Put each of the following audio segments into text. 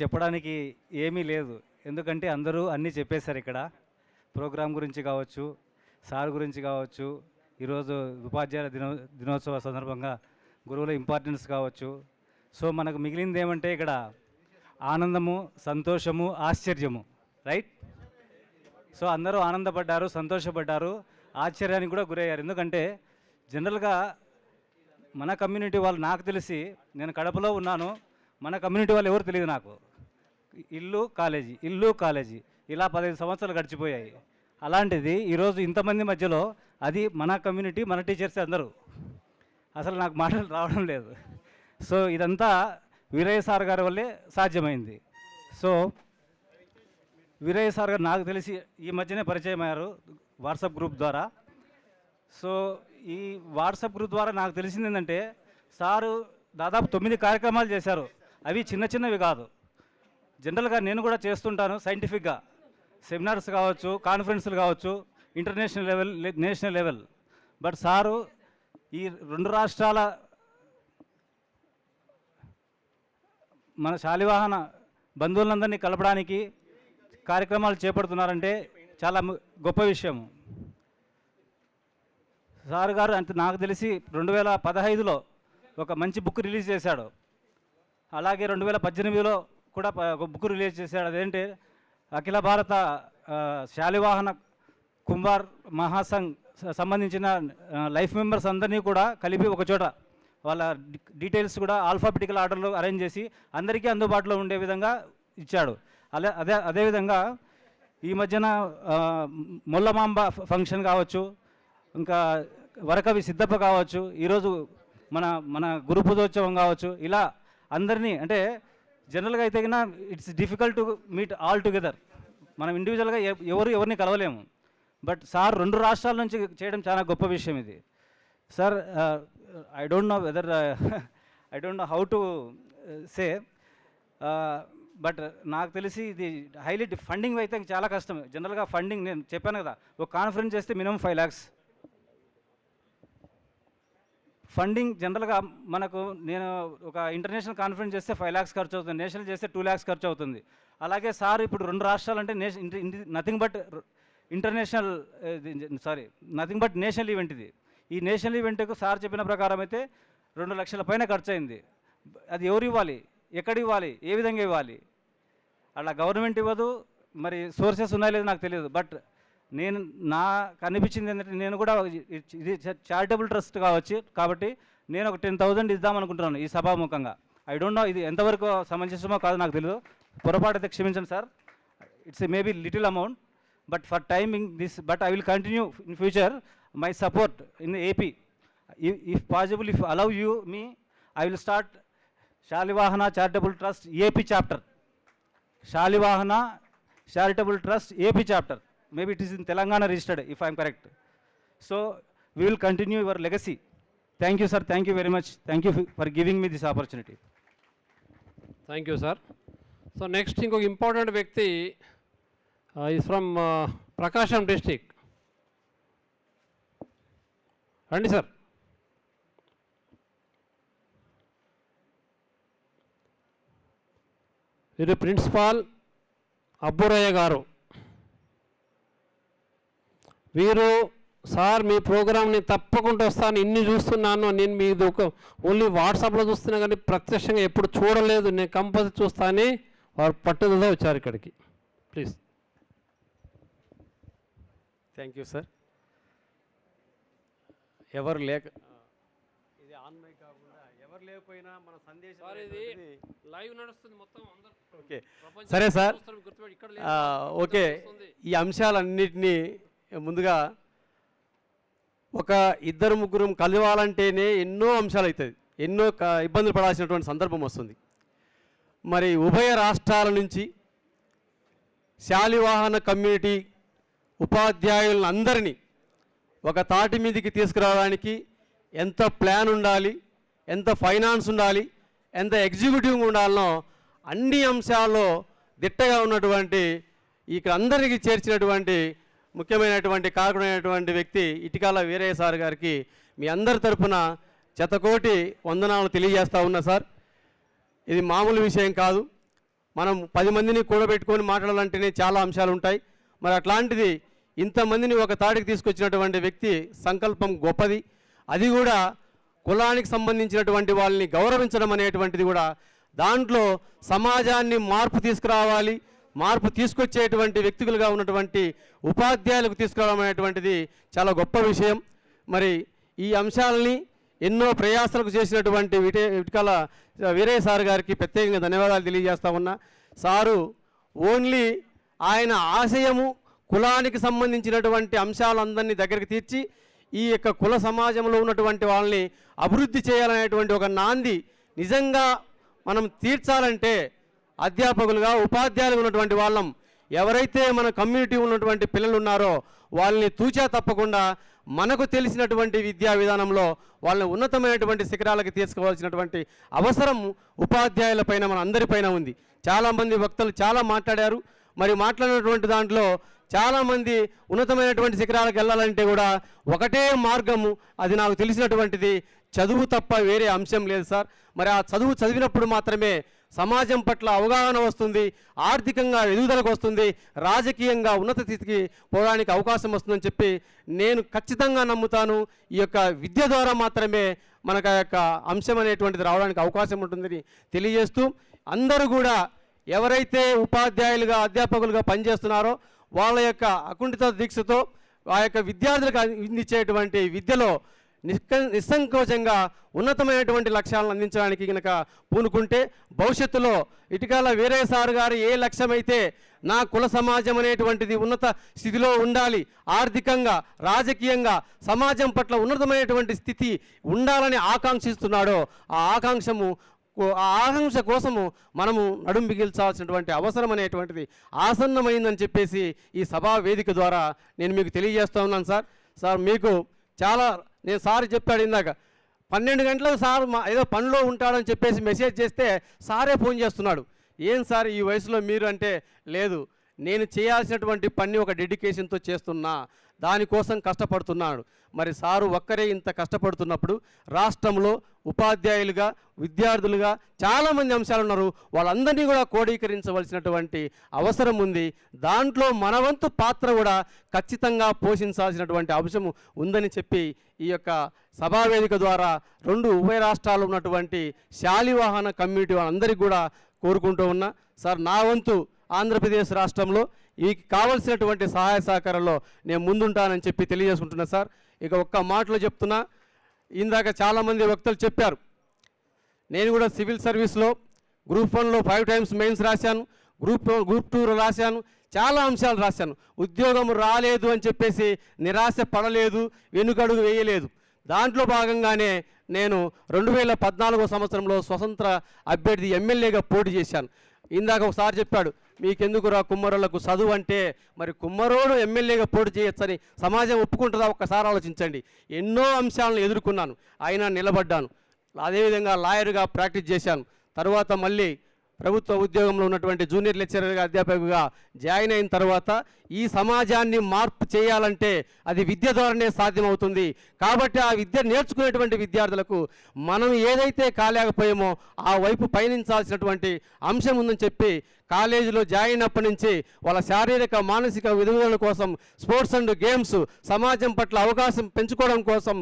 చెప్పడానికి ఏమీ లేదు. ఎందుకంటే అందరూ అన్నీ చెప్పేశారు ఇక్కడ. ప్రోగ్రాం గురించి కావచ్చు, సార్ గురించి కావచ్చు, ఈరోజు ఉపాధ్యాయుల దినోత్సవ సందర్భంగా గురువుల ఇంపార్టెన్స్ కావచ్చు. సో మనకు మిగిలింది ఏమంటే ఇక్కడ ఆనందము, సంతోషము, ఆశ్చర్యము, రైట్? సో అందరూ ఆనందపడ్డారు, సంతోషపడ్డారు, ఆశ్చర్యానికి కూడా గురయ్యారు. ఎందుకంటే జనరల్గా మన కమ్యూనిటీ వాళ్ళు, నాకు తెలిసి నేను కడపలో ఉన్నాను, మన కమ్యూనిటీ వాళ్ళు ఎవరు తెలియదు నాకు. ఇల్లు కాలేజీ ఇలా 15 సంవత్సరాలు గడిచిపోయాయి. అలాంటిది ఈరోజు ఇంతమంది మధ్యలో అది మన కమ్యూనిటీ, మన టీచర్స్ అందరూ. అసలు నాకు మాటలు రావడం లేదు. సో ఇదంతా వీరయ్య సార్ గారి వల్లే సాధ్యమైంది. సో వీరయ్య సార్ గారు నాకు తెలిసి ఈ మధ్యనే పరిచయం అయ్యారు వాట్సాప్ గ్రూప్ ద్వారా. సో ఈ వాట్సాప్ గ్రూప్ ద్వారా నాకు తెలిసింది ఏంటంటే సారు దాదాపు 9 కార్యక్రమాలు చేశారు. అవి చిన్నవి కాదు. జనరల్గా నేను కూడా చేస్తుంటాను సైంటిఫిక్గా, సెమినార్స్ కావచ్చు, కాన్ఫరెన్స్లు కావచ్చు, international level, national level. But sir ఈ 2 రాష్ట్రాల మన శాలివాహన బంధువులందరినీ కలపడానికి కార్యక్రమాలు చేపడుతున్నారంటే చాలా గొప్ప విషయం. సార్ గారు అంటే నాకు తెలిసి 2015లో ఒక మంచి బుక్ రిలీజ్ చేశాడు. అలాగే 2018లో కూడా ఒక బుక్ రిలీజ్ చేశాడు. అదేంటి అఖిల భారత శాలివాహన కుంభార్ మహాసంఘ్ సంబంధించిన లైఫ్ మెంబర్స్ అందరినీ కూడా కలిపి ఒక చోట వాళ్ళ డీటెయిల్స్ కూడా ఆల్ఫాబెటికల్ ఆర్డర్లో అరేంజ్ చేసి అందరికీ అందుబాటులో ఉండే విధంగా ఇచ్చాడు. అదేవిధంగా ఈ మధ్యన మొల్లమాంబ ఫంక్షన్ కావచ్చు, ఇంకా వరకవి సిద్ధప్ప కావచ్చు, ఈరోజు మన గురు పూజోత్సవం కావచ్చు, ఇలా అందరినీ అంటే జనరల్గా అయితే కన్నా it's difficult to meet all together. మనం ఇండివిజువల్గా ఎవరిని కలవలేము. బట్ సార్ 2 రాష్ట్రాల నుంచి చేయడం చాలా గొప్ప విషయం ఇది. Sir I don't know how to say, but నాకు తెలిసి ఇది హైలీ ఫండింగ్ అయితే చాలా కష్టం. జనరల్గా ఫండింగ్ నేను చెప్పాను కదా, ఒక కాన్ఫరెన్స్ చేస్తే మినిమం 5 lakhs ఫండింగ్. జనరల్గా మనకు నేను ఒక ఇంటర్నేషనల్ కాన్ఫరెన్స్ చేస్తే 5 lakhs ఖర్చు అవుతుంది, నేషనల్ చేస్తే 2 lakhs ఖర్చు అవుతుంది. అలాగే సార్ ఇప్పుడు 2 రాష్ట్రాలు అంటే nothing but nothing but national event ఇది. ఈ నేషనల్ ఈవెంట్కు సార్ చెప్పిన ప్రకారం అయితే 2 లక్షల పైన ఖర్చు అయింది. అది ఎవరు ఇవ్వాలి, ఎక్కడ ఇవ్వాలి, ఏ విధంగా ఇవ్వాలి? అలా గవర్నమెంట్ ఇవ్వదు, మరి సోర్సెస్ ఉన్నాయో లేదో నాకు తెలియదు. బట్ నాకు అనిపించింది ఏంటంటే నేను కూడా ఇది చారిటబుల్ ట్రస్ట్ కావచ్చు కాబట్టి నేను ఒక 10,000 ఇద్దామనుకుంటున్నాను ఈ సభాముఖంగా. ఐ డోంట్ నో ఇది ఎంతవరకు సమంజసమో కాదు నాకు తెలియదు, పొరపాటు అయితే క్షమించండి sir. It's maybe little amount, but for timing this, but I will continue in future my support in AP. If possible, if allow you me, I will start Shalivahana charitable trust AP chapter. Shalivahana charitable trust AP chapter. Maybe it is in Telangana registered, if I am correct. So we will continue your legacy. Thank you, sir. Thank you very much. Thank you for giving me this opportunity. Thank you, sir. So next inko important vyakti is from Prakasham district. Randi sir. Idu Principal Abburaya garu. వీరు sir మీ ప్రోగ్రామ్ని తప్పకుండా వస్తాను, ఇన్ని చూస్తున్నాను, నేను మీది ఒక only వాట్సాప్లో చూస్తున్నా కానీ ప్రత్యక్షంగా ఎప్పుడు చూడలేదు, నేను కంపల్సరీ చూస్తానని వారు పట్టుదలతో వచ్చారు ఇక్కడికి. ప్లీజ్. Thank you sir. ఎవరు లేక ఇది ఆన్లైన్ కాకుండా ఎవరు లేకపోయినా మన సందేశం ఇది లైవ్ నడుస్తుంది మొత్తం అందరూ. ఓకే సరే సార్. ఓకే, ఈ అంశాలన్నిటినీ ముందుగా ఒక 2-3 కలవాలంటేనే ఎన్నో అంశాలు అవుతుంది, ఎన్నో ఇబ్బందులు పడాల్సినటువంటి సందర్భం వస్తుంది. మరి ఉభయ రాష్ట్రాల నుంచి శాలివాహన కమ్యూనిటీ ఉపాధ్యాయులను అందరినీ ఒక తాటి మీదకి తీసుకురావడానికి ఎంత ప్లాన్ ఉండాలి, ఎంత ఫైనాన్స్ ఉండాలి, ఎంత ఎగ్జిక్యూటివ్ ఉండాలనో అన్ని అంశాల్లో దిట్టగా ఉన్నటువంటి ఇక్కడ అందరికీ చేర్చినటువంటి ముఖ్యమైనటువంటి కారణమైనటువంటి వ్యక్తి ఇటికాల వీరయ్య సార్ గారికి మీ అందరి తరఫున శతకోటి వందనాలు తెలియజేస్తూ ఉన్నా సార్. ఇది మామూలు విషయం కాదు. మనం 10 మందిని కూడబెట్టుకొని మాట్లాడాలంటేనే చాలా అంశాలు ఉంటాయి. మరి అట్లాంటిది ఇంతమందిని ఒక తాడికి తీసుకొచ్చినటువంటి వ్యక్తి సంకల్పం గొప్పది. అది కూడా కులానికి సంబంధించినటువంటి వాళ్ళని గౌరవించడం అనేటువంటిది కూడా, దాంట్లో సమాజాన్ని మార్పు తీసుకురావాలి, మార్పు తీసుకొచ్చేటువంటి వ్యక్తులుగా ఉన్నటువంటి ఉపాధ్యాయులకు తీసుకురావడం అనేటువంటిది చాలా గొప్ప విషయం. మరి ఈ అంశాలని ఎన్నో ప్రయాసాలకు చేసినటువంటి ఇటుకల వీరయ్య సార్ గారికి ప్రత్యేకంగా ధన్యవాదాలు తెలియజేస్తా ఉన్నా. సారు ఓన్లీ ఆయన ఆశయము కులానికి సంబంధించినటువంటి అంశాలందరినీ దగ్గరికి తీర్చి ఈ యొక్క కుల సమాజంలో ఉన్నటువంటి వాళ్ళని అభివృద్ధి చేయాలనేటువంటి ఒక నాంది నిజంగా మనం తీర్చాలంటే అధ్యాపకులుగా ఉపాధ్యాయులుగా ఉన్నటువంటి వాళ్ళం, ఎవరైతే మన కమ్యూనిటీ ఉన్నటువంటి పిల్లలు ఉన్నారో వాళ్ళని తూచా తప్పకుండా మనకు తెలిసినటువంటి విద్యా విధానంలో వాళ్ళని ఉన్నతమైనటువంటి శిఖరాలకు తీసుకోవాల్సినటువంటి అవసరం ఉపాధ్యాయులపైన మన అందరిపైన ఉంది. చాలామంది వక్తలు చాలా మాట్లాడారు. మరి మాట్లాడినటువంటి దాంట్లో చాలామంది ఉన్నతమైనటువంటి శిఖరాలకు వెళ్ళాలంటే కూడా ఒకటే మార్గము, అది నాకు తెలిసినటువంటిది చదువు తప్ప వేరే అంశం లేదు సార్. మరి ఆ చదువు చదివినప్పుడు మాత్రమే సమాజం పట్ల అవగాహన వస్తుంది, ఆర్థికంగా ఎదుగుదలకు వస్తుంది, రాజకీయంగా ఉన్నత స్థితికి పోవడానికి అవకాశం వస్తుందని చెప్పి నేను ఖచ్చితంగా నమ్ముతాను. ఈ యొక్క విద్య ద్వారా మాత్రమే మనకు ఆ యొక్క అంశం అనేటువంటిది రావడానికి అవకాశం ఉంటుందని తెలియజేస్తూ, అందరూ కూడా ఎవరైతే ఉపాధ్యాయులుగా అధ్యాపకులుగా పనిచేస్తున్నారో వాళ్ళ యొక్క అకుంఠిత దీక్షతో ఆ యొక్క విద్యార్థులకు అందించేటువంటి విద్యలో నిస్సంకోచంగా ఉన్నతమైనటువంటి లక్ష్యాలను అందించడానికి కనుక పూనుకుంటే భవిష్యత్తులో ఇటుకల వీరయ్య సార్ గారు ఏ లక్ష్యమైతే నా కుల సమాజం అనేటువంటిది ఉన్నత స్థితిలో ఉండాలి, ఆర్థికంగా రాజకీయంగా సమాజం పట్ల ఉన్నతమైనటువంటి స్థితి ఉండాలని ఆకాంక్షిస్తున్నాడో ఆ ఆకాంక్ష కోసము మనము నడుం బిగించాల్సినటువంటి అవసరం అనేటువంటిది ఆసన్నమైందని చెప్పేసి ఈ సభా వేదిక ద్వారా నేను మీకు తెలియజేస్తూ ఉన్నాను సార్. మీకు చాలా నేను సార్ చెప్పాడు ఇందాక 12 గంటలకు సార్ ఏదో పనిలో ఉంటాడని చెప్పేసి మెసేజ్ చేస్తే సారే ఫోన్ చేస్తున్నాడు. ఏం సార్ ఈ వయసులో మీరు అంటే, లేదు నేను చేయాల్సినటువంటి పని ఒక డెడికేషన్తో చేస్తున్నా, దానికోసం కష్టపడుతున్నాడు. మరి సారు ఒక్కరే ఇంత కష్టపడుతున్నప్పుడు రాష్ట్రంలో ఉపాధ్యాయులుగా విద్యార్థులుగా చాలామంది అంశాలు ఉన్నారు, వాళ్ళందరినీ కూడా క్రోడీకరించవలసినటువంటి అవసరం ఉంది. దాంట్లో మనవంతు పాత్ర కూడా ఖచ్చితంగా పోషించాల్సినటువంటి అంశం ఉందని చెప్పి ఈ యొక్క సభావేదిక ద్వారా 2 ఉభయ రాష్ట్రాలు ఉన్నటువంటి శాలివాహన కమ్యూనిటీ వాళ్ళందరికీ కూడా కోరుకుంటూ ఉన్నా. సార్ నా వంతు ఆంధ్రప్రదేశ్ రాష్ట్రంలో ఈ కావలసినటువంటి సహాయ సహకారంలో నేను ముందుంటానని చెప్పి తెలియజేసుకుంటున్నా సార్. ఇక ఒక్క మాటలో చెప్తున్నా, ఇందాక చాలామంది వక్తలు చెప్పారు, నేను కూడా సివిల్ సర్వీస్లో గ్రూప్ 1లో 5 టైమ్స్ మెయిన్స్ రాశాను, గ్రూప్ 2 రాశాను, చాలా అంశాలు రాశాను. ఉద్యోగం రాలేదు అని చెప్పేసి నిరాశ పడలేదు, వెనుకడుగు వేయలేదు. దాంట్లో భాగంగానే నేను 2014 సంవత్సరంలో స్వతంత్ర అభ్యర్థి ఎమ్మెల్యేగా పోటీ చేశాను. ఇందాక ఒకసారి చెప్పాడు, మీకెందుకురా కుమ్మరోళ్లకు చదువు అంటే, మరి కుమ్మరోడు ఎమ్మెల్యేగా పోటీ చేయొచ్చని సమాజం ఒప్పుకుంటుందా? ఒక్కసారి ఆలోచించండి. ఎన్నో అంశాలను ఎదుర్కొన్నాను, అయినా నిలబడ్డాను. అదేవిధంగా లాయర్గా ప్రాక్టీస్ చేశాను. తర్వాత మళ్ళీ ప్రభుత్వ ఉద్యోగంలో ఉన్నటువంటి జూనియర్ లెక్చరర్గా అధ్యాపకుగా జాయిన్ అయిన తర్వాత ఈ సమాజాన్ని మార్పు చేయాలంటే అది విద్య ద్వారానే సాధ్యమవుతుంది. కాబట్టి ఆ విద్య నేర్చుకునేటువంటి విద్యార్థులకు మనం ఏదైతే కాలేకపోయామో ఆ వైపు పయనించాల్సినటువంటి అంశం ఉందని చెప్పి కాలేజీలో జాయిన్ అప్పటి నుంచి వాళ్ళ శారీరక మానసిక ఎదుగుదల కోసం స్పోర్ట్స్ అండ్ గేమ్స్, సమాజం పట్ల అవకాశం పెంచుకోవడం కోసం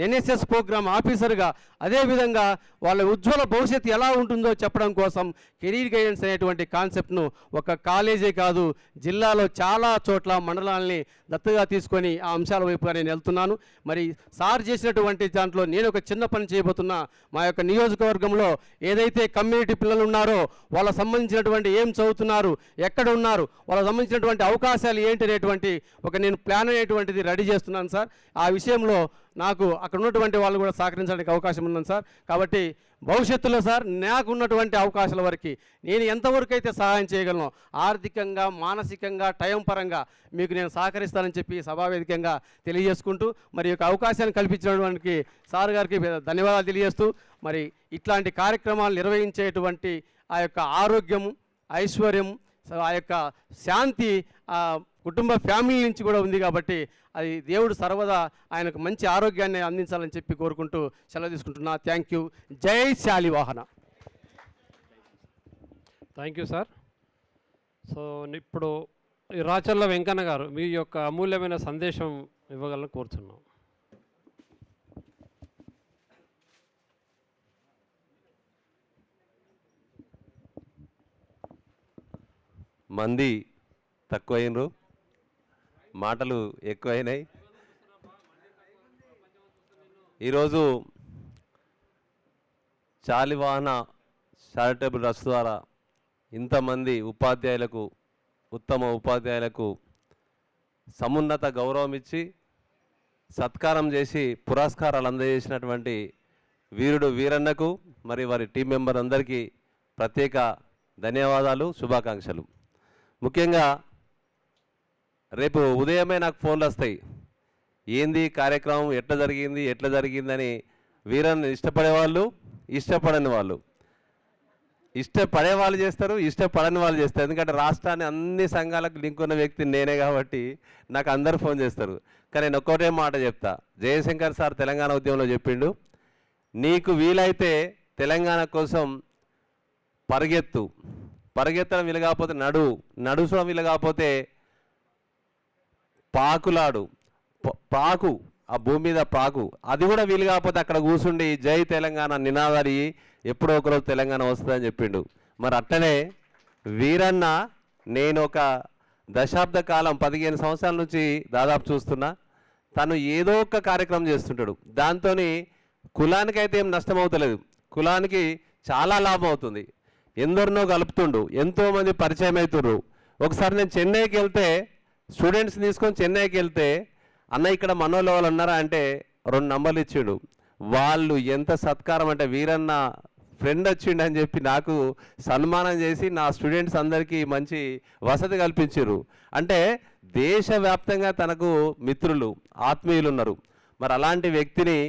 ఎన్ఎస్ఎస్ ప్రోగ్రామ్ ఆఫీసర్గా, అదేవిధంగా వాళ్ళ ఉజ్వల భవిష్యత్తు ఎలా ఉంటుందో చెప్పడం కోసం కెరీర్ గైడెన్స్ అనేటువంటి కాన్సెప్ట్ను ఒక కాలేజీ కాదు జిల్లాలో చాలా చోట్ల మండలాల్ని దత్తగా తీసుకొని ఆ అంశాల వైపుగా నేను వెళ్తున్నాను. మరి సార్ చేసినటువంటి దాంట్లో నేను ఒక చిన్న పని చేయబోతున్నా. మా యొక్క నియోజకవర్గంలో ఏదైతే కమ్యూనిటీ పిల్లలు ఉన్నారో వాళ్ళ సంబంధించినటువంటి ఏం చదువుతున్నారు, ఎక్కడ ఉన్నారు, వాళ్ళకి సంబంధించినటువంటి అవకాశాలు ఏంటి అనేటువంటి ఒక నేను ప్లాన్ అనేటువంటిది రెడీ చేస్తున్నాను సార్. ఆ విషయంలో నాకు అక్కడ ఉన్నటువంటి వాళ్ళు కూడా సహకరించడానికి అవకాశం ఉందని సార్. కాబట్టి భవిష్యత్తులో సార్ నాకు ఉన్నటువంటి అవకాశాల వరకు నేను ఎంతవరకు అయితే సహాయం చేయగలను, ఆర్థికంగా మానసికంగా టైం పరంగా మీకు నేను సహకరిస్తానని చెప్పి సభావేదికంగా తెలియజేసుకుంటూ, మరి యొక్క అవకాశాన్ని కల్పించినటువంటి సార్ గారికి ధన్యవాదాలు తెలియజేస్తూ, మరి ఇట్లాంటి కార్యక్రమాలు నిర్వహించేటువంటి ఆ యొక్క ఆరోగ్యము, ఐశ్వర్యం, ఆ యొక్క శాంతి కుటుంబ ఫ్యామిలీ నుంచి కూడా ఉంది. కాబట్టి అది దేవుడు సర్వదా ఆయనకు మంచి ఆరోగ్యాన్ని అందించాలని చెప్పి కోరుకుంటూ సెలవు తీసుకుంటున్నా. Thank you. జై Shalivahana. Thank you sir. So ఇప్పుడు ఈ రాచర్ల వెంకన్న గారు మీ యొక్క అమూల్యమైన సందేశం ఇవ్వగలని కోరుతున్నాం. మంది తక్కువైనరు, మాటలు ఎక్కువైనాయి. ఈరోజు చాలివాహన చారిటబుల్ ట్రస్ట్ ద్వారా ఇంతమంది ఉపాధ్యాయులకు, ఉత్తమ ఉపాధ్యాయులకు సమున్నత గౌరవం ఇచ్చి సత్కారం చేసి పురస్కారాలు అందజేసినటువంటి వీరుడు వీరన్నకు మరి వారి టీం మెంబర్ అందరికీ ప్రత్యేక ధన్యవాదాలు, శుభాకాంక్షలు. ముఖ్యంగా రేపు ఉదయమే నాకు ఫోన్లు వస్తాయి, ఏంది కార్యక్రమం, ఎట్లా జరిగిందని. వీరన్న ఇష్టపడేవాళ్ళు, ఇష్టపడని వాళ్ళు. ఇష్టపడే వాళ్ళు చేస్తారు, ఇష్టపడని వాళ్ళు చేస్తారు. ఎందుకంటే రాష్ట్రాన్ని అన్ని సంఘాలకు లింక్ ఉన్న వ్యక్తి నేనే కాబట్టి నాకు అందరు ఫోన్ చేస్తారు. కానీ నేను ఒక్కటే మాట చెప్తా, జయశంకర్ సార్ తెలంగాణ ఉద్యమంలో చెప్పిండు, నీకు వీలైతే తెలంగాణ కోసం పరిగెత్తడం వీలు కాకపోతే నడుచడం వీలు కాకపోతే పాకులాడు, పాకు, ఆ భూమి మీద పాకు, అది కూడా వీలు కాకపోతే అక్కడ కూర్చుండి జై తెలంగాణ నినాదాలు ఎప్పుడో ఒకరోజు తెలంగాణ వస్తుందని చెప్పిండు. మరి అట్లనే వీరన్న నేను ఒక దశాబ్ద కాలం 15 సంవత్సరాల నుంచి దాదాపు చూస్తున్నా, తను ఏదో ఒక కార్యక్రమం చేస్తుంటాడు. దాంతో కులానికైతే ఏం నష్టం అవుతలేదు, కులానికి చాలా లాభం అవుతుంది. ఎందరినో కలుపుతుండు, ఎంతోమంది పరిచయం అవుతుండ్రు. ఒకసారి నేను చెన్నైకి వెళ్తే, స్టూడెంట్స్ తీసుకొని చెన్నైకి వెళ్తే, అన్న ఇక్కడ మనోళ్ళు వాళ్ళు ఉన్నారా అంటే 2 నంబర్లు ఇచ్చిండు. వాళ్ళు ఎంత సత్కారం అంటే, వీరన్న ఫ్రెండ్ వచ్చిండు అని చెప్పి నాకు సన్మానం చేసి నా స్టూడెంట్స్ అందరికీ మంచి వసతి కల్పించారు. అంటే దేశవ్యాప్తంగా తనకు మిత్రులు, ఆత్మీయులు ఉన్నారు. మరి అలాంటి వ్యక్తిని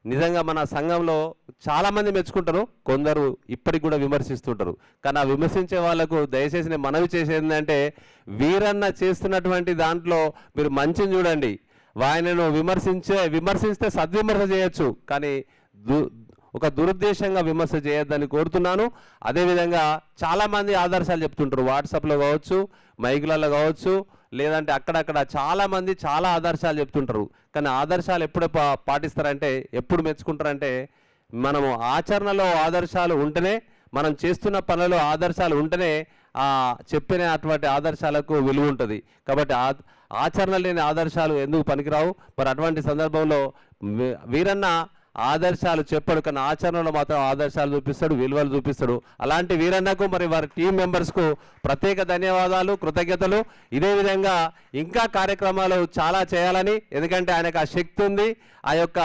నిజంగా మన సంఘంలో చాలామంది మెచ్చుకుంటారు, కొందరు ఇప్పటికి కూడా విమర్శిస్తుంటారు. కానీ ఆ విమర్శించే వాళ్ళకు దయచేసి నేను మనవి చేసేది ఏంటంటే, వీరన్న చేస్తున్నటువంటి దాంట్లో మీరు మంచిని చూడండి. ఆయనను విమర్శిస్తే సద్విమర్శ చేయొచ్చు, కానీ ఒక దురుద్దేశంగా విమర్శ చేయొద్దని కోరుతున్నాను. అదేవిధంగా చాలామంది ఆదర్శాలు చెప్తుంటారు, వాట్సాప్లో కావచ్చు, మైకులలో కావచ్చు, లేదంటే అక్కడక్కడ చాలామంది చాలా ఆదర్శాలు చెప్తుంటారు. కానీ ఆదర్శాలు ఎప్పుడు పాటిస్తారంటే, ఎప్పుడు మెచ్చుకుంటారంటే, మనము ఆచరణలో ఆదర్శాలు ఉంటేనే, మనం చేస్తున్న పనులలో ఆదర్శాలు ఉంటేనే చెప్పిన అటువంటి ఆదర్శాలకు విలువ ఉంటుంది. కాబట్టి ఆచరణ లేని ఆదర్శాలు ఎందుకు పనికిరావు. మరి అటువంటి సందర్భంలో వీరన్న ఆదర్శాలు చెప్పడు, కానీ ఆచరణలో మాత్రం ఆదర్శాలు చూపిస్తాడు, విలువలు చూపిస్తాడు. అలాంటి వీరన్నకు మరి వారి టీం మెంబర్స్కు ప్రత్యేక ధన్యవాదాలు, కృతజ్ఞతలు. ఇదే విధంగా ఇంకా కార్యక్రమాలు చాలా చేయాలని, ఎందుకంటే ఆయనకు ఆ శక్తి ఉంది, ఆ యొక్క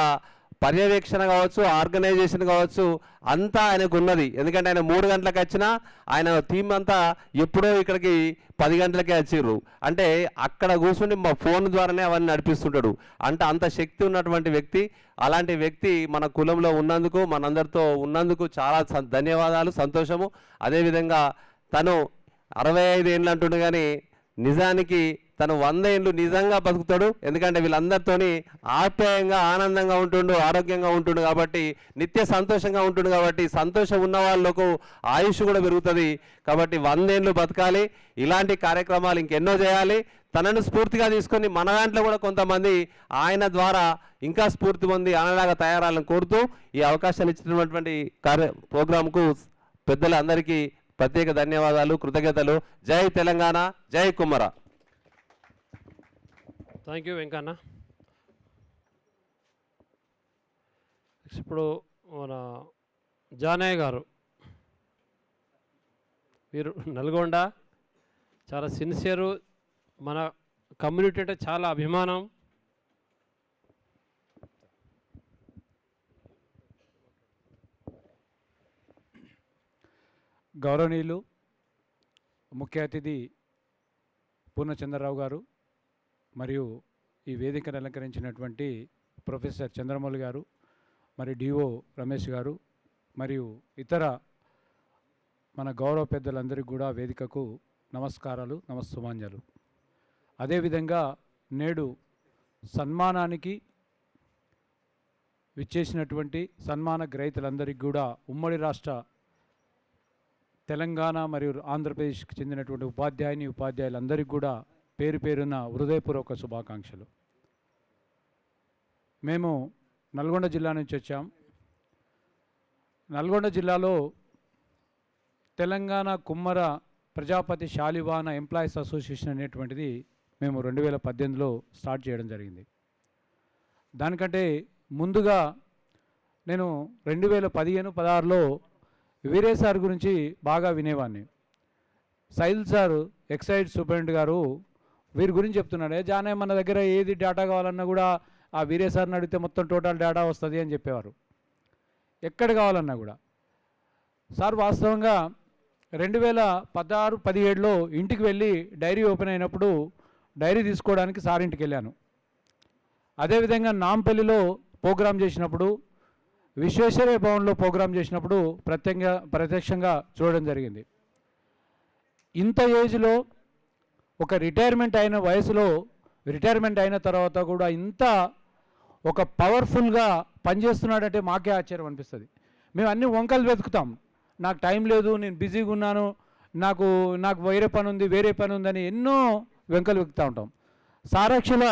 పర్యవేక్షణ కావచ్చు, ఆర్గనైజేషన్ కావచ్చు, అంతా ఆయనకు ఉన్నది. ఎందుకంటే ఆయన 3 గంటలకు వచ్చినా ఆయన టీం అంతా ఎప్పుడో ఇక్కడికి 10 గంటలకే వచ్చిర్రు. అంటే అక్కడ కూర్చుని మా ఫోన్ ద్వారానే అవన్నీ నడిపిస్తుంటాడు. అంటే అంత శక్తి ఉన్నటువంటి వ్యక్తి. అలాంటి వ్యక్తి మన కులంలో ఉన్నందుకు, మనందరితో ఉన్నందుకు చాలా ధన్యవాదాలు, సంతోషము. అదేవిధంగా తను 65 ఏళ్ళు అంటుండు, కానీ నిజానికి తను 100 ఏళ్ళు నిజంగా బతుకుతాడు. ఎందుకంటే వీళ్ళందరితోని ఆప్యాయంగా, ఆనందంగా ఉంటుండు, ఆరోగ్యంగా ఉంటుండు కాబట్టి, నిత్య సంతోషంగా ఉంటుండు కాబట్టి, సంతోషం ఉన్న వాళ్ళకు ఆయుష్ కూడా పెరుగుతుంది. కాబట్టి 100 ఏళ్ళు బతకాలి. ఇలాంటి కార్యక్రమాలు ఇంకెన్నో చేయాలి. తనను స్ఫూర్తిగా తీసుకొని మన దాంట్లో కూడా కొంతమంది ఆయన ద్వారా ఇంకా స్ఫూర్తి పొంది ఆయనలాగా తయారాలని కోరుతూ ఈ అవకాశాలు ఇచ్చినటువంటి ప్రోగ్రాంకు పెద్దలందరికీ ప్రత్యేక ధన్యవాదాలు, కృతజ్ఞతలు. జై తెలంగాణ, జై కుమ్మర. Thank you Venkanna. ఇప్పుడు మన జానయ్య గారు, వీరు నల్గొండ, చాలా సిన్సియరు, మన కమ్యూనిటీ అంటే చాలా అభిమానం. గౌరవనీయులు ముఖ్య అతిథి పూర్ణచంద్రరావు గారు, మరియు ఈ వేదికను అలంకరించినటువంటి ప్రొఫెసర్ చంద్రమౌళి గారు, మరి డిఓ రమేష్ గారు, మరియు ఇతర మన గౌరవ పెద్దలందరికీ కూడా వేదికకు నమస్కారాలు, నమస్సుమాంజలు. అదేవిధంగా నేడు సన్మానానికి విచ్చేసినటువంటి సన్మాన గ్రహీతలందరికీ కూడా ఉమ్మడి రాష్ట్ర తెలంగాణ మరియు ఆంధ్రప్రదేశ్కి చెందినటువంటి ఉపాధ్యాయులందరికీ కూడా పేరు పేరున హృదయపూర్వక శుభాకాంక్షలు. మేము నల్గొండ జిల్లా నుంచి వచ్చాం. నల్గొండ జిల్లాలో తెలంగాణ కుమ్మర ప్రజాపతి శాలివాన ఎంప్లాయీస్ అసోసియేషన్ అనేటువంటిది మేము 2018లో స్టార్ట్ చేయడం జరిగింది. దానికంటే ముందుగా నేను 2015-16లో వీరే సార్ గురించి బాగా వినేవాడిని. సైల్ సార్ ఎక్సైజ్ సూపరింటెండెంట్ గారు వీరి గురించి చెప్తున్నాడు, జానే మన దగ్గర ఏది డేటా కావాలన్నా కూడా ఆ వీరే సార్ని అడిగితే మొత్తం టోటల్ డేటా వస్తుంది అని చెప్పేవారు. ఎక్కడ కావాలన్నా కూడా. సార్ వాస్తవంగా 2016-17లో ఇంటికి వెళ్ళి డైరీ ఓపెన్ అయినప్పుడు డైరీ తీసుకోవడానికి సార్ ఇంటికి వెళ్ళాను. అదేవిధంగా నాంపల్లిలో ప్రోగ్రాం చేసినప్పుడు, విశ్వేశ్వరయ్య భవన్లో ప్రోగ్రాం చేసినప్పుడు ప్రత్యక్షంగా చూడడం జరిగింది. ఇంత ఏజ్లో ఒక రిటైర్మెంట్ అయిన వయసులో రిటైర్మెంట్ అయిన తర్వాత కూడా ఇంత ఒక పవర్ఫుల్గా పనిచేస్తున్నాడంటే మాకే ఆశ్చర్యం అనిపిస్తుంది. మేము అన్ని వంకలు వెతుకుతాం, నాకు టైం లేదు, నేను బిజీగా ఉన్నాను, నాకు వేరే పని ఉందని ఎన్నో వెంకలు వెతుకుతూ ఉంటాం. సారాక్షిల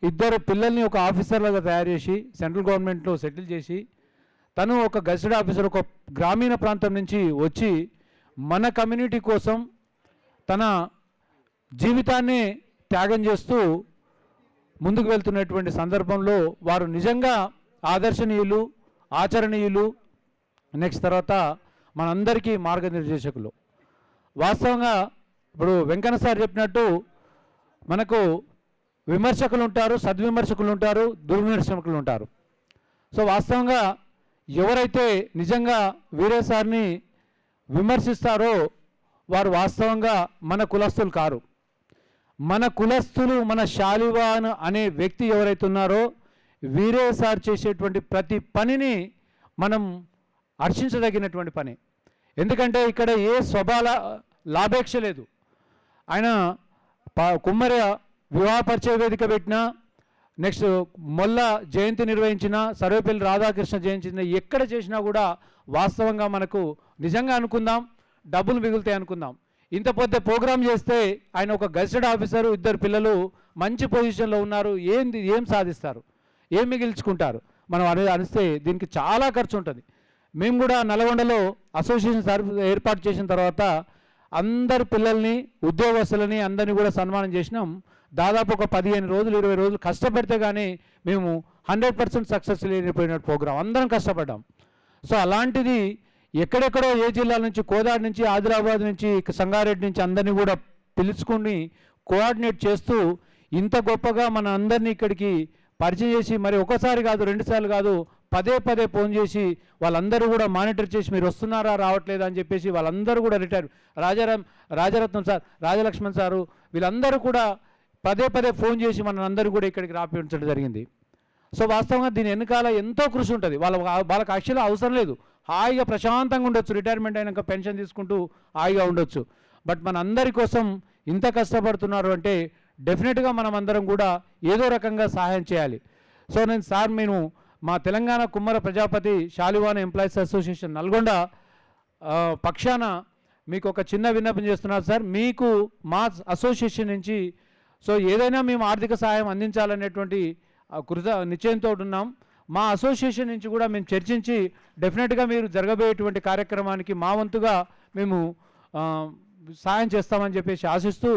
2 పిల్లల్ని ఒక ఆఫీసర్లుగా తయారు చేసి సెంట్రల్ గవర్నమెంట్లో సెటిల్ చేసి తను ఒక గెజిటెడ్ ఆఫీసర్ ఒక గ్రామీణ ప్రాంతం నుంచి వచ్చి మన కమ్యూనిటీ కోసం తన జీవితాన్ని త్యాగం చేస్తూ ముందుకు వెళ్తున్నటువంటి సందర్భంలో వారు నిజంగా ఆదర్శనీయులు, ఆచరణీయులు, నెక్స్ట్ తర్వాత మనందరికీ మార్గనిర్దేశకులు. వాస్తవంగా ఇప్పుడు వెంకన్న సార్ చెప్పినట్టు మనకు విమర్శకులు ఉంటారు, సద్విమర్శకులు ఉంటారు, దుర్విమర్శకులు ఉంటారు. సో వాస్తవంగా ఎవరైతే నిజంగా వీరే సార్ని విమర్శిస్తారో వారు వాస్తవంగా మన కులస్తులు కారు. మన కులస్తులు, మన శాలివాన్ అనే వ్యక్తి ఎవరైతే ఉన్నారో వీరే సార్ చేసేటువంటి ప్రతి పనిని మనం హర్షించదగినటువంటి పని. ఎందుకంటే ఇక్కడ ఏ లాభేక్ష లేదు. ఆయన కుమ్మర వివాహ పరిచయ వేదిక పెట్టినా, నెక్స్ట్ మొల్ల జయంతి నిర్వహించిన, సర్వేపల్లి రాధాకృష్ణ జయంతి ఎక్కడ చేసినా కూడా వాస్తవంగా మనకు నిజంగా అనుకుందాం డబ్బులు మిగులుతాయి అనుకుందాం. ఇంత పెద్ద ప్రోగ్రాం చేస్తే ఆయన ఒక గెజిటెడ్ ఆఫీసరు, 2 పిల్లలు మంచి పొజిషన్లో ఉన్నారు, ఏం సాధిస్తారు, ఏం మిగిల్చుకుంటారు? మనం అనిస్తే దీనికి చాలా ఖర్చు ఉంటుంది. మేము కూడా నల్గొండలో అసోసియేషన్ ఏర్పాటు చేసిన తర్వాత అందరు పిల్లల్ని, ఉద్యోగస్తులని అందరినీ కూడా సన్మానం చేసినాం. దాదాపు ఒక 15 రోజులు 20 రోజులు కష్టపడితే కానీ మేము 100% సక్సెస్ లేనిపోయిన ప్రోగ్రాం అందరం కష్టపడ్డాం. సో అలాంటిది ఎక్కడెక్కడో ఏ జిల్లాల నుంచి, కోదాడ నుంచి, ఆదిలాబాద్ నుంచి, సంగారెడ్డి నుంచి అందరినీ కూడా పిలుచుకుని కోఆర్డినేట్ చేస్తూ ఇంత గొప్పగా మన అందరినీ ఇక్కడికి పరిచయం చేసి, మరి ఒకసారి కాదు 2 సార్లు కాదు, పదే ఫోన్ చేసి వాళ్ళందరూ కూడా మానిటర్ చేసి మీరు వస్తున్నారా రావట్లేదా అని చెప్పేసి వాళ్ళందరూ కూడా రాజరత్నం సార్, రాజలక్ష్మణ్ సారు వీళ్ళందరూ కూడా పదే ఫోన్ చేసి మనందరూ కూడా ఇక్కడికి రాపించడం జరిగింది. సో వాస్తవంగా దీని వెనకాల ఎంతో కృషి ఉంటుంది. వాళ్ళకి యాక్చువల్గా అవసరం లేదు, హాయిగా ప్రశాంతంగా ఉండొచ్చు, రిటైర్మెంట్ అయినాక పెన్షన్ తీసుకుంటూ హాయిగా ఉండొచ్చు. బట్ మన అందరి కోసం ఇంత కష్టపడుతున్నారు అంటే డెఫినెట్గా మనం అందరం కూడా ఏదో రకంగా సహాయం చేయాలి. సో నేను మా తెలంగాణ కుమ్మర ప్రజాపతి శాలివాన ఎంప్లాయీస్ అసోసియేషన్ నల్గొండ పక్షాన మీకు ఒక చిన్న విన్నపం చేస్తున్నారు సార్. మీకు మా అసోసియేషన్ నుంచి సో ఏదైనా మేము ఆర్థిక సహాయం అందించాలనేటువంటి నిశ్చయంతో ఉన్నాం. మా అసోసియేషన్ నుంచి కూడా మేము చర్చించి డెఫినెట్గా మీరు జరగబోయేటువంటి కార్యక్రమానికి మా వంతుగా మేము సాయం చేస్తామని చెప్పేసి ఆశిస్తూ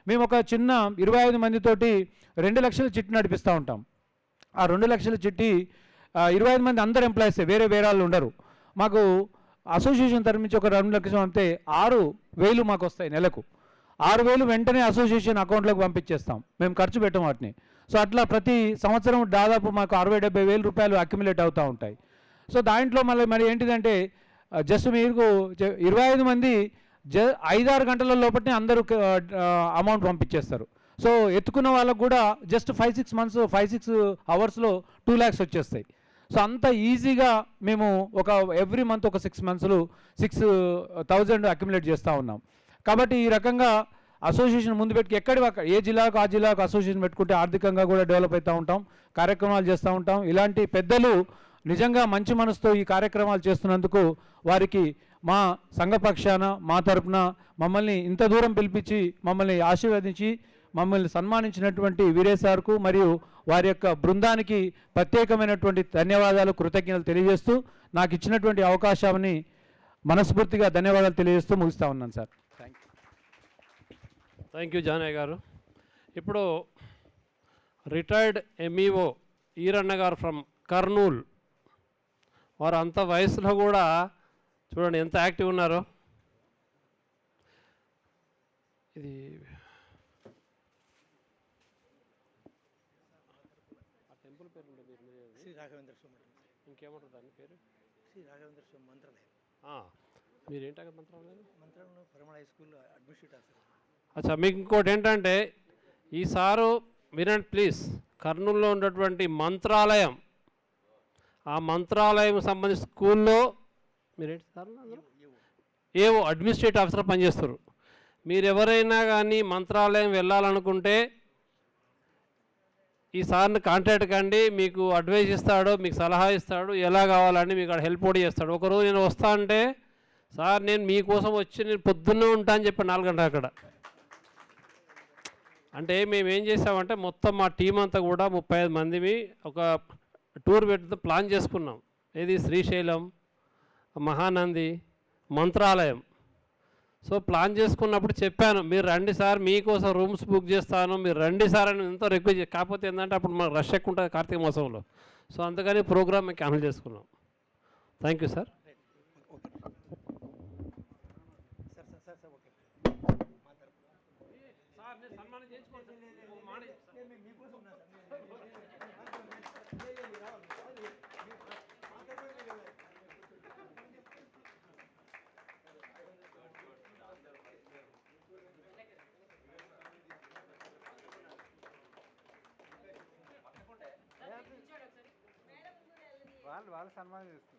మేము ఒక చిన్న 25 మందితోటి 2 లక్షల చిట్టి నడిపిస్తూ ఉంటాం. ఆ 2 లక్షల చిట్టి 25 మంది అందరు ఎంప్లాయీసే, వేరే వాళ్ళు ఉండరు. మాకు అసోసియేషన్ తరఫు నుంచి ఒక 2 లక్షలు అంటే 6,000 మాకు వస్తాయి నెలకు. 6,000 వెంటనే అసోసియేషన్ అకౌంట్లోకి పంపించేస్తాం, మేము ఖర్చు పెట్టాం వాటిని. సో అట్లా ప్రతి సంవత్సరం దాదాపు మాకు 60-70 వేల రూపాయలు అక్యుములేట్ అవుతూ ఉంటాయి. సో దాంట్లో మరి ఏంటిదంటే జస్ట్ మీకు 25 మంది 5-6 గంటల లోపలనే అందరూ అమౌంట్ పంపించేస్తారు. సో ఎత్తుకున్న వాళ్ళకు కూడా జస్ట్ 5-6 అవర్స్లో 2 lakhs వచ్చేస్తాయి. సో అంత ఈజీగా మేము ఒక ఎవ్రీ మంత్ ఒక 6 months 6,000 అక్యుములేట్ చేస్తూ ఉన్నాం. కాబట్టి ఈ రకంగా అసోసియేషన్ ముందు పెట్టి ఏ జిల్లాకు ఆ జిల్లాకు అసోసియేషన్ పెట్టుకుంటే ఆర్థికంగా కూడా డెవలప్ అవుతూ ఉంటాం, కార్యక్రమాలు చేస్తూ ఉంటాం. ఇలాంటి పెద్దలు నిజంగా మంచి మనసుతో ఈ కార్యక్రమాలు చేస్తున్నందుకు వారికి మా సంఘపక్షాన మా తరపున మమ్మల్ని ఇంత దూరం పిలిపించి మమ్మల్ని ఆశీర్వదించి మమ్మల్ని సన్మానించినటువంటి వీరేష్ సార్కు మరియు వారి యొక్క బృందానికి ప్రత్యేకమైనటువంటి ధన్యవాదాలు, కృతజ్ఞతలు తెలియజేస్తూ నాకు ఇచ్చినటువంటి అవకాశాన్ని మనస్ఫూర్తిగా ధన్యవాదాలు తెలియజేస్తూ ముగిస్తా ఉన్నాను సార్. థ్యాంక్ యూ జానయ్య గారు. ఇప్పుడు రిటైర్డ్ ఎంఈఓ ఈరన్న గారు ఫ్రమ్ కర్నూల్, వారు అంత వయసులో కూడా చూడండి ఎంత యాక్టివ్ ఉన్నారో. ఇది టెంపుల్ పేరు శ్రీ రాఘవేంద్ర స్వామి ఇంకేమంటారు దాని పేరు? శ్రీ రాఘవేంద్ర స్వామి మంత్రాలయం. మీరేంటాక మంత్రాలయం? మంత్రాలయంలో పరిమళ హై స్కూల్ అడ్మినిస్ట్రేటర్ ఆఫీసర్. అచ్చా, మీకు ఇంకోటి ఏంటంటే ఈ సారు వినండి ప్లీజ్, కర్నూలులో ఉన్నటువంటి మంత్రాలయం, ఆ మంత్రాలయం సంబంధించిన స్కూల్లో మీరేంటి సార్ ఏవో అడ్మినిస్ట్రేటివ్ ఆఫీసర్ పనిచేస్తారు. మీరు ఎవరైనా కానీ మంత్రాలయం వెళ్ళాలనుకుంటే ఈ సార్ని కాంటాక్ట్ కండి, మీకు అడ్వైస్ ఇస్తాడు, మీకు సలహా ఇస్తాడు, ఎలా కావాలని మీకు అక్కడ హెల్ప్ కూడా చేస్తాడు. ఒకరోజు నేను వస్తా అంటే సార్ నేను మీకోసం వచ్చి నేను పొద్దున్నే ఉంటా అని చెప్పి 4 గంటలు అక్కడ. అంటే మేము ఏం చేసామంటే మొత్తం మా టీం అంతా కూడా 35 మందిమి ఒక టూర్ పెట్టి ప్లాన్ చేసుకున్నాం. ఏది శ్రీశైలం, మహానంది, మంత్రాలయం. సో ప్లాన్ చేసుకున్నప్పుడు చెప్పాను మీరు రండి సార్, మీకోసం రూమ్స్ బుక్ చేస్తాను, మీరు రండి సార్ అని ఎంతో రిక్వెస్ట్. కాకపోతే ఏంటంటే అప్పుడు మనకు రష్ ఎక్కువ ఉంటుంది కార్తీక మాసంలో. సో అందుకని ప్రోగ్రామ్ మేము క్యాన్సిల్ చేసుకున్నాం. Thank you sir. వాళ్ళు సన్మానం చేస్తారు.